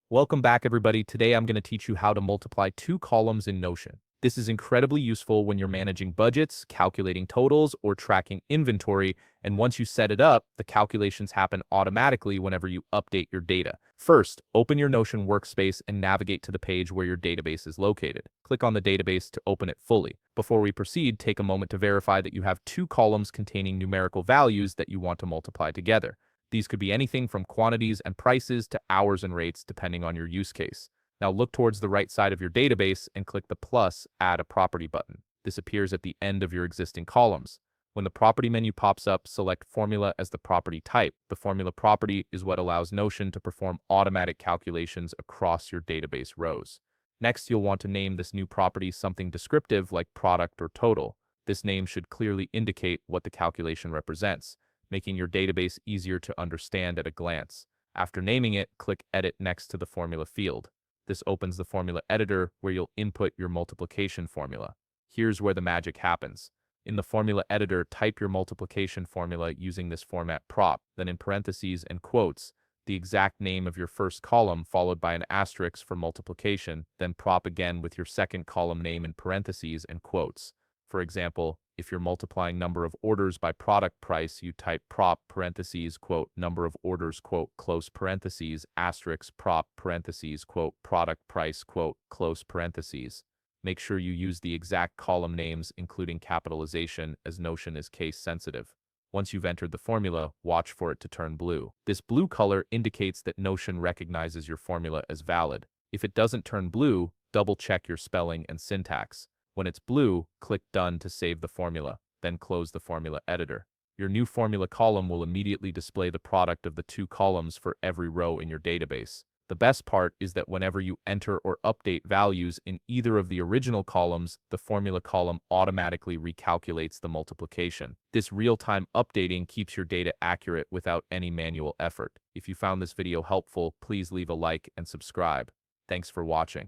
Welcome back, everybody. Today I'm going to teach you how to multiply two columns in Notion. This is incredibly useful when you're managing budgets, calculating totals, or tracking inventory. And once you set it up, the calculations happen automatically whenever you update your data. First, open your Notion workspace and navigate to the page where your database is located. Click on the database to open it fully. Before we proceed, take a moment to verify that you have two columns containing numerical values that you want to multiply together. These could be anything from quantities and prices to hours and rates, depending on your use case. Now look towards the right side of your database and click the plus Add a Property button. This appears at the end of your existing columns. When the property menu pops up, select Formula as the property type. The formula property is what allows Notion to perform automatic calculations across your database rows. Next, you'll want to name this new property something descriptive like product or total. This name should clearly indicate what the calculation represents, making your database easier to understand at a glance. After naming it, click Edit next to the formula field. This opens the formula editor where you'll input your multiplication formula. Here's where the magic happens. In the formula editor, type your multiplication formula using this format prop, then in parentheses and quotes, the exact name of your first column followed by an asterisk for multiplication, then prop again with your second column name in parentheses and quotes. For example, if you're multiplying number of orders by product price, you type prop parentheses, quote, number of orders, quote, close parentheses, asterisk, prop parentheses, quote, product price, quote, close parentheses. Make sure you use the exact column names, including capitalization, as Notion is case sensitive. Once you've entered the formula, watch for it to turn blue. This blue color indicates that Notion recognizes your formula as valid. If it doesn't turn blue, double check your spelling and syntax. When it's blue, click Done to save the formula, then close the formula editor. Your new formula column will immediately display the product of the two columns for every row in your database. The best part is that whenever you enter or update values in either of the original columns, the formula column automatically recalculates the multiplication. This real-time updating keeps your data accurate without any manual effort. If you found this video helpful, please leave a like and subscribe. Thanks for watching.